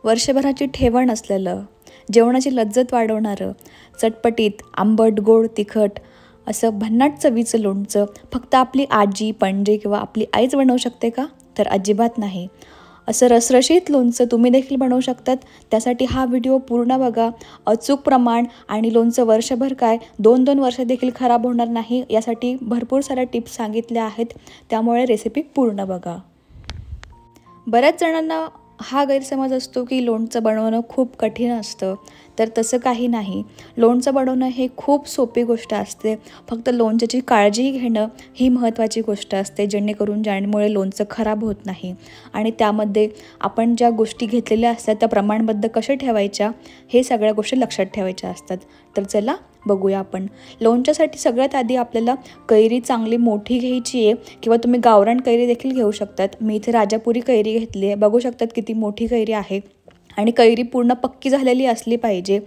वर्षभराची ठेवण असलेलं, जेवणाची लज्जत वाढवणारं, चटपटीत आंबट गोड तिखट असं भन्नाट चवीचं लोणचं फक्त आपली आजी, पणजी किंवा आपली आईच बनवू शकते का? तर अजिबात नाही. असं रसरशीत लोणचं तुम्ही देखील बनवू शकतात. त्यासाठी हा व्हिडिओ पूर्ण बघा. अचूक प्रमाण आणि लोणचं वर्षभर काय 2-2 वर्ष देखील खराब होणार नाही यासाठी भरपूर साऱ्या टिप्स सांगितल्या आहेत. त्यामुळे रेसिपी पूर्ण बघा. बऱ्याच जणांना हा गैरसमज असतो की लोणचं बनवणं खूप कठीण असतं. तर तसं काही नाही. लोणचं बनवणं हे खूप सोपी गोष्ट असते. फक्त लोणच्याची काळजी घेणं ही महत्त्वाची गोष्ट असते, ज्यामुळे लोणचं खराब होत नाही. आणि त्यामध्ये आपण ज्या गोष्टी घेतलेल्या असतात त्या प्रमाणबद्ध कशा ठेवायच्या हे सगळ्या गोष्टी लक्षात ठेवायच्या असतात. तर चला बघूया आपण. लोणच्यासाठी सगळ्यात आधी आपल्याला कैरी चांगली मोठी घ्यायची आहे किंवा तुम्ही गावरान कैरी देखील घेऊ शकतात. मी इथे राजापुरी कैरी घेतली आहे. बघू शकतात किती मोठी कैरी आहे. आणि कैरी पूर्ण पक्की झालेली असली पाहिजे.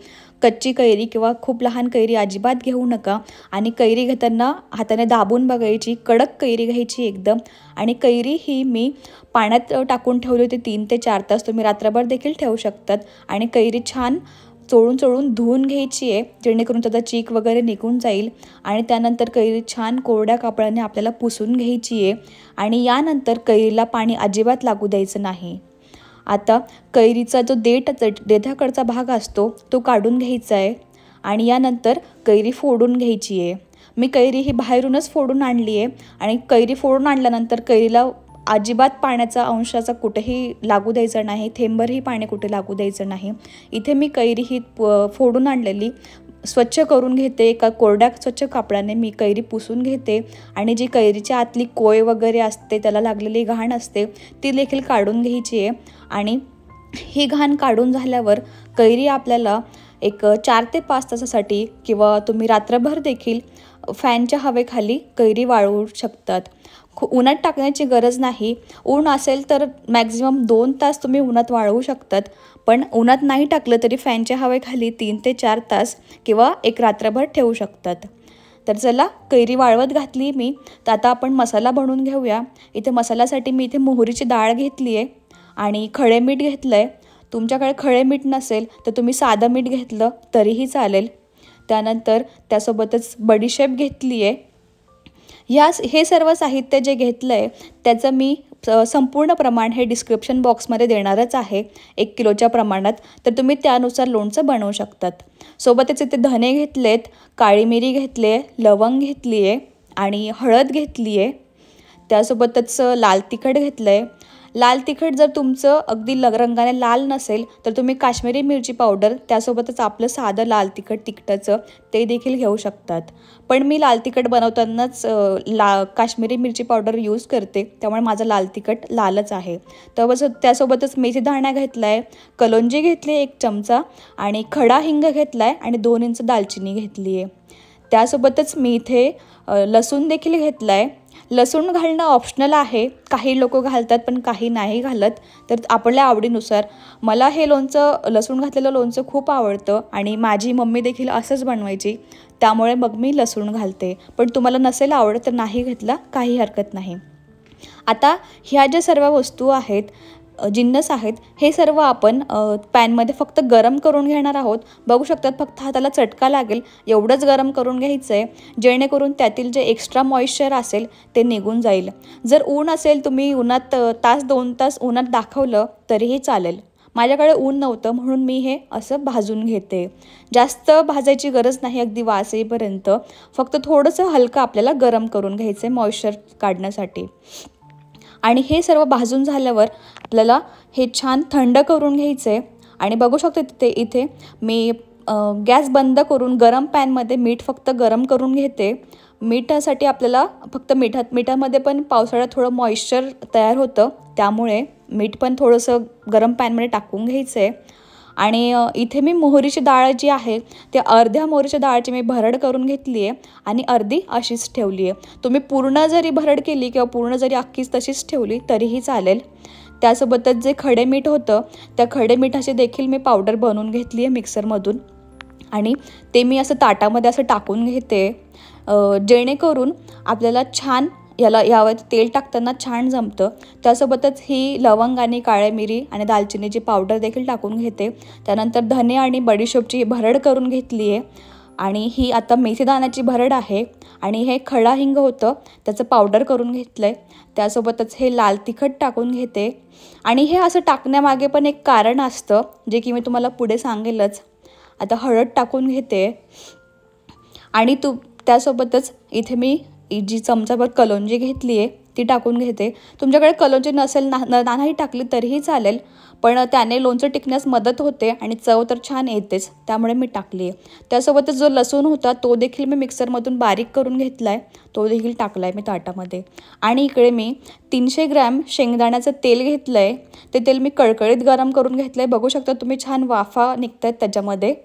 कच्ची कैरी किंवा खूप लहान कैरी अजिबात घेऊ नका. आणि कैरी घेताना हाताने दाबून बघायची. कडक कैरी घ्यायची एकदम. आणि कैरी ही मी पाण्यात टाकून ठेवली होती 3 ते 4 तास. तुम्ही रात्रभर देखील ठेवू शकतात. आणि कैरी छान चोळून धुवून घ्यायची आहे, जेणेकरून त्याचा चीक वगैरे निघून जाईल. आणि त्यानंतर कैरी छान कोरड्या कापडाने आपल्याला पुसून घ्यायची आहे. आणि यानंतर कैरीला पाणी अजिबात लागू द्यायचं नाही. आता कैरीचा जो देठाकडचा भाग असतो तो काढून घ्यायचा आहे. आणि यानंतर कैरी फोडून घ्यायची आहे. मी कैरी ही बाहेरूनच फोडून आणली आहे. आणि कैरी फोडून आणल्यानंतर कैरीला अजिबात पाण्याचा अंशाचा कुठेही लागू द्यायचा नाही. थेंबरही पाणी कुठे लागू द्यायचं नाही. इथे मी कैरी ही फोडून आणलेली स्वच्छ करून घेते. एका कोरड्या स्वच्छ कापडाने मी कैरी पुसून घेते. आणि जी कैरीच्या आतली कोय वगैरे असते, त्याला लागलेली घाण असते, ती देखील काढून घ्यायची आहे. आणि ही घाण काढून झाल्यावर कैरी आपल्याला एक 4 ते 5 तासासाठी किंवा तुम्ही रात्रभर देखील फॅनच्या हवेखाली कैरी वाळवू शकतात. उन्हात टाकण्याची गरज नाही. ऊन असेल तर मॅक्झिमम 2 तास तुम्ही उन्हात वाळवू शकतात. पण उन्हात नाही टाकलं तरी फॅनच्या हवेखाली 3 ते 4 तास किंवा एक रात्रभर ठेवू शकतात. तर चला कैरी वाळवत घातली मी. तर आता आपण मसाला बनवून घेऊया. इथे मसाल्यासाठी मी इथे मोहरीची डाळ घेतली आहे आणि खडे मीठ घेतलं आहे. तुमच्याकडे खडे मीठ नसेल तर तुम्ही साधं मीठ घेतलं तरीही चालेल. त्यानंतर त्यासोबतच बडीशेप घेतली आहे. हे सर्व साहित्य जे घेतलं आहे त्याचं मी संपूर्ण प्रमाण हे डिस्क्रिप्शन बॉक्समध्ये देणारच आहे 1 किलोच्या प्रमाणात. तर तुम्ही त्यानुसार लोणचं बनवू शकतात. सोबतच इथे धने घेतलेत, काळी मिरी घेतली आहे, लवंग घेतली आहे आणि हळद घेतली आहे. त्यासोबतच लाल तिखट घेतलं आहे. लाल तिखट जर तुमचं अगदी रंगाने लाल नसेल तर तुम्ही काश्मीरी मिरची पावडर, त्यासोबतच आपलं साधं लाल तिखटाचं ते देखील घेऊ शकतात. पण मी लाल तिखट बनवतानाच काश्मीरी मिरची पावडर यूज करते, त्यामुळे माझं लाल तिखट लालच आहे. तर त्यासोबतच मेथी दाणा घेतला आहे, कलोंजी घेतली 1 चमचा आणि खडा हिंग घेतला आहे आणि 2 इंच दालचिनी घेतली आहे. त्यासोबतच मी इथे लसूण देखील घेतला आहे. लसूण घालणं ऑप्शनल आहे. काही लोक घालतात पण काही नाही घालत. तर आपल्या आवडीनुसार. मला हे लसूण घातलेलं लोणचं खूप आवडतं आणि माझी मम्मी देखील असंच बनवायची, त्यामुळे मग मी लसूण घालते. पण तुम्हाला नसेल आवडत तर नाही घातला काही हरकत नाही. आता ह्या ज्या सर्व वस्तू आहेत, जिन्नस आहेत, हे सर्व आपण पॅनमध्ये फक्त गरम करून घेणार आहोत. बघू शकतात फक्त हाताला चटका लागेल एवढंच गरम करून घ्यायचं आहे, जेणेकरून त्यातील जे एक्स्ट्रा मॉइश्चर असेल ते निघून जाईल. जर ऊन असेल, तुम्ही उन्हात 1-2 तास उन्हात दाखवलं तरीही चालेल. माझ्याकडे ऊन नव्हतं म्हणून मी हे असं भाजून घेते. जास्त भाजायची गरज नाही, अगदी वास येईपर्यंत. फक्त थोडंसं हलकं आपल्याला गरम करून घ्यायचं आहे मॉइश्चर काढण्यासाठी. आणि हे सर्व भाजून झाल्यावर आपल्याला हे छान थंड करून घ्यायचं आहे. आणि बघू शकतो इथे मी गॅस बंद करून गरम पॅनमध्ये मीठ फक्त गरम करून घेते. मिठासाठी आपल्याला फक्त मिठामध्ये पण पावसाळ्यात थोडं मॉइश्चर तयार होतं, त्यामुळे मीठ पण थोडंसं गरम पॅनमध्ये टाकून घ्यायचं आहे. आणि इथे मी मोहरीची डाळ जी आहे ते अर्ध्या मोहरीच्या डाळची मी भरड करून घेतली आहे आणि अर्धी अशीच ठेवली आहे. तुम्ही पूर्ण जरी भरड केली किंवा पूर्ण जरी अख्खीच तशीच ठेवली तरीही चालेल. त्यासोबतच जे खडे मीठ होतं त्या खडे मिठाची देखील मी पावडर बनवून घेतली आहे मिक्सरमधून. आणि ते मी असं ताटामध्ये असं टाकून घेते, जेणेकरून आपल्याला छान यावर तेल टाकताना छान जमतं. त्यासोबतच ही लवंग आणि काळी मिरी आणि दालचिनीची पावडर देखील टाकून घेते. त्यानंतर धने आणि बडीशोपची भरड करून घेतली आहे आणि ही आता मेथीदाण्याची भरड आहे आणि हे खडा हिंग होतं त्याचं पावडर करून घेतलं आहे. त्यासोबतच हे लाल तिखट टाकून घेते आणि हे असं टाकण्यामागे पण एक कारण असतं जे की मी तुम्हाला पुढे सांगेलच. आता हळद टाकून घेते आणि त्यासोबतच इथे मी जी चमचाभर कलोंजी घेतली आहे ती टाकून घेते. तुमच्याकडे कलोंजी नसेल नाही टाकली तरीही चालेल, पण त्याने लोणचं टिकण्यास मदत होते आणि चव तर छान येतेच, त्यामुळे मी टाकली आहे. त्यासोबतच जो लसूण होता तो देखील मी मिक्सरमधून बारीक करून घेतला आहे, तो देखील टाकला आहे मी ताटामध्ये. आणि इकडे मी 300 ग्रॅम शेंगदाण्याचं तेल घेतलं आहे. ते तेल मी कळकळीत गरम करून घेतलं आहे. बघू शकता तुम्ही, छान वाफा निघत आहेत त्याच्यामध्ये.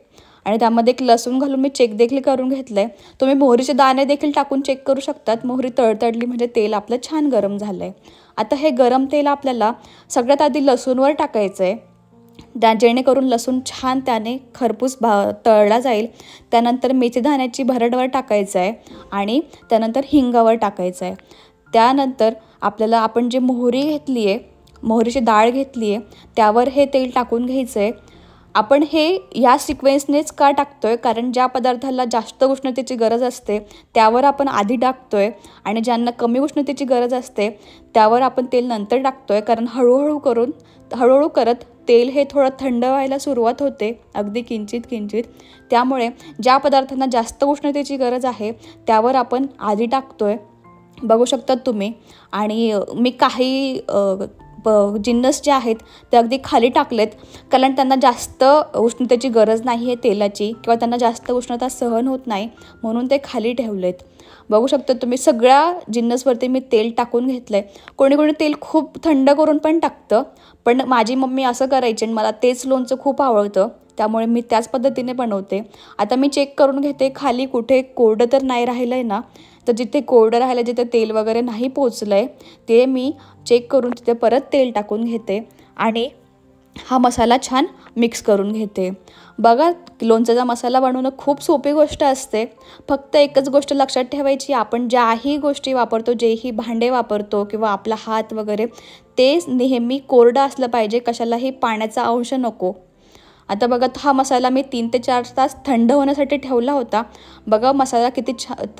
आणि त्यामध्ये एक लसूण घालून मी चेक देखील करून घेतलं आहे. तुम्ही मोहरीचे दाणे देखील टाकून चेक करू शकतात. मोहरी तळतळली म्हणजे तेल आपलं छान गरम झालं आहे. आता हे गरम तेल आपल्याला सगळ्यात आधी लसूणवर टाकायचं आहे, जेणेकरून लसूण छान त्याने खरपूस तळला जाईल. त्यानंतर मेथीदाण्याची भरडवर टाकायचं आहे आणि त्यानंतर हिंगावर टाकायचं आहे. त्यानंतर आपल्याला आपण जे मोहरी घेतली आहे, मोहरीची डाळ घेतली आहे, त्यावर हे तेल टाकून घ्यायचं आहे. आपण हे या सिक्वेन्सनेच का टाकतो आहे, कारण ज्या पदार्थाला जास्त उष्णतेची गरज असते त्यावर आपण आधी टाकतो आहे आणि ज्यांना कमी उष्णतेची गरज असते त्यावर आपण तेल नंतर टाकतो आहे. कारण हळूहळू करत तेल हे थोडं थंड व्हायला सुरुवात होते, अगदी किंचित. त्यामुळे ज्या पदार्थांना जास्त उष्णतेची गरज आहे त्यावर आपण आधी टाकतो आहे, बघू शकतात तुम्ही. आणि मी काही जिन्नस जे आहेत ते अगदी खाली टाकलेत, कारण त्यांना जास्त उष्णतेची गरज नाही आहे तेलाची, किंवा त्यांना जास्त उष्णता सहन होत नाही म्हणून ते खाली ठेवलेत. बघू शकता तुम्ही, सगळ्या जिन्नसवरती मी तेल टाकून घेतलं आहे. कोणी तेल खूप थंड करून पण टाकतं, पण माझी मम्मी असं करायची आणि मला तेच लोणचं खूप आवडतं, त्यामुळे मी त्याच पद्धतीने बनवते. आता मी चेक करून घेते खाली कुठे कोरडं तर नाही राहिलं आहे ना. तर जिथे कोरडं राहिलं, जिथे तेल वगैरे नाही पोचलं आहे ते मी चेक करून तिथे परत तेल टाकून घेते आणि हा मसाला छान मिक्स करून घेते. बघा, लोणच्याचा मसाला बनवणं खूप सोपी गोष्ट असते. फक्त एकच गोष्ट लक्षात ठेवायची, आपण ज्याही गोष्टी वापरतो, जेही भांडे वापरतो किंवा आपला हात वगैरे, ते नेहमी कोरडं असलं पाहिजे, कशालाही पाण्याचा अंश नको. आता बघा, हा मसाला मी 3 ते 4 तास थंड होण्यासाठी ठेवला होता. बघा मसाला किती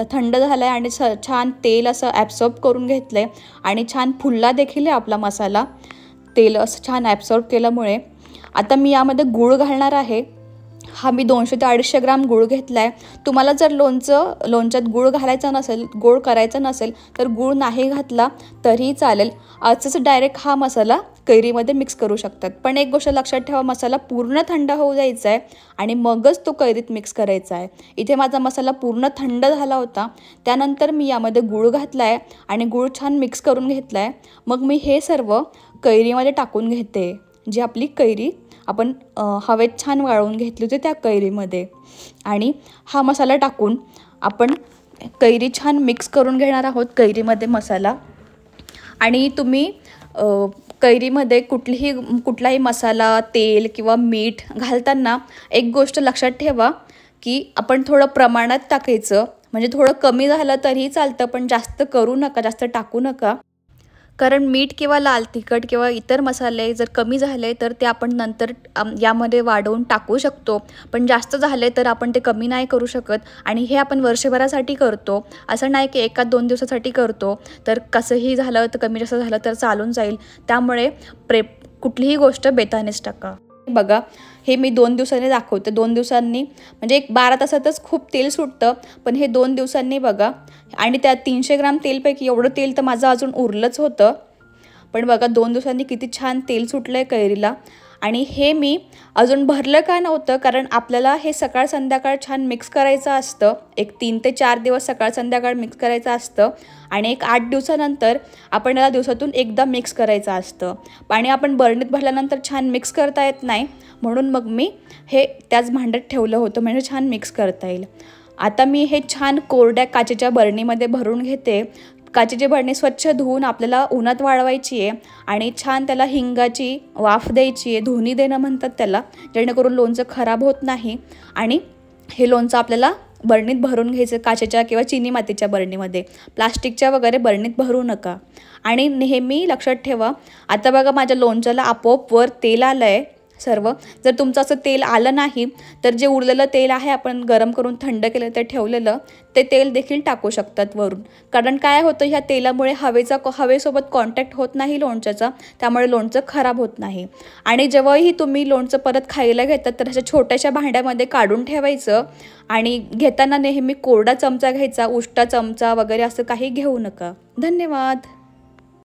थंड झाला आहे आणि छान तेल असं ॲब्सॉर्ब करून घेतलं आहे आणि छान फुलला देखील आहे आपला मसाला, तेल असं छान ॲब्सॉर्ब केल्यामुळे. आता मी यामध्ये गूळ घालणार आहे. हा मी 200 ते 250 ग्राम गूळ घेतला आहे. तुम्हाला जर लोणच्यात गूळ घालायचा नसेल, गोड करायचं नसेल तर गूळ नाही घातला तरीही चालेल. असंच डायरेक्ट हा मसाला कैरीमध्ये मिक्स करू शकतात. पण एक गोष्ट लक्षात ठेवा, मसाला पूर्ण थंड होऊ द्यायचा आहे आणि मगच तो कैरीत मिक्स करायचा आहे. इथे माझा मसाला पूर्ण थंड झाला होता, त्यानंतर मी यामध्ये गूळ घातला आहे आणि गूळ छान मिक्स करून घेतला आहे. मग मी हे सर्व कैरीमध्ये टाकून घेते. जी आपली कैरी आपण हवेत छान वाळवून घेतली होती त्या कैरीमध्ये, आणि हा मसाला टाकून आपण कैरी छान मिक्स करून घेणार आहोत कैरीमध्ये मसाला. आणि तुम्ही कैरीमध्ये कुठलाही मसाला, तेल किंवा मीठ घालताना एक गोष्ट लक्षात ठेवा की आपण थोडं प्रमाणात टाकायचं. म्हणजे थोडं कमी झालं तरीही चालतं, पण जास्त करू नका, जास्त टाकू नका. कारण मीठ किंवा लाल तिखट किंवा इतर मसाले जर कमी झाले तर ते आपण नंतर यामध्ये वाढवून टाकू शकतो, पण जास्त झाले तर आपण ते कमी नाही करू शकत. आणि हे आपण वर्षभरासाठी करतो, असं नाही की 1-2 दिवसासाठी करतो तर कसंही झालं तर कमी जास्त झालं तर चालून जाईल. त्यामुळे कुठलीही गोष्ट बेतानेच टाका. बघा, हे मी 2 दिवसांनी दाखवते. 2 दिवसांनी म्हणजे एक 12 तासातच खूप तेल सुटतं, पण हे 2 दिवसांनी बघा. आणि त्या 300 ग्राम तेलपैकी एवढं तेल तर माझं अजून उरलंच होतं, पण बघा 2 दिवसांनी किती छान तेल सुटलं आहे कैरीला. आणि हे मी अजून भरलं का नव्हतं, कारण आपल्याला हे सकाळ संध्याकाळ छान मिक्स करायचं असतं. एक 3 ते 4 दिवस सकाळ संध्याकाळ मिक्स करायचं असतं आणि एक 8 दिवसानंतर आपण याला दिवसातून एकदा मिक्स करायचं असतं. आणि आपण बरणीत भरल्यानंतर छान मिक्स करता येत नाही, म्हणून मग मी हे त्याच भांड्यात ठेवलं होतं, म्हणजे छान मिक्स करता येईल. आता मी हे छान कोरड्या काचेच्या बरणीमध्ये भरून घेते. काचेची बरणी स्वच्छ धुवून आपल्याला उन्हात वाळवायची आहे आणि छान त्याला हिंगाची वाफ द्यायची आहे, धुनी देणं म्हणतात त्याला, जेणेकरून लोणचं खराब होत नाही. आणि हे लोणचं आपल्याला बरणीत भरून घ्यायचं, काचेच्या किंवा चिनी मातीच्या बरणीमध्ये, प्लास्टिकच्या वगैरे बरणीत भरू नका. आणि नेहमी लक्षात ठेवा, आता बघा माझ्या लोणच्याला आपोआप वर तेल आलं आहे सर्व. जर तुमचं असं तेल आलं नाही तर जे उरलेलं तेल आहे आपण गरम करून थंड केलं ते ठेवलेलं, ते तेल देखील टाकू शकतात वरून. कारण काय होतं, ह्या तेलामुळे हवेसोबत कॉन्टॅक्ट होत नाही लोणच्याचा, त्यामुळे लोणचं खराब होत नाही. आणि जेव्हाही तुम्ही लोणचं परत खायला घेतात तर अशा छोट्याशा भांड्यामध्ये काढून ठेवायचं. आणि घेताना नेहमी कोरडा चमचा घ्यायचा, उष्टा चमचा वगैरे असं काही घेऊ नका. धन्यवाद.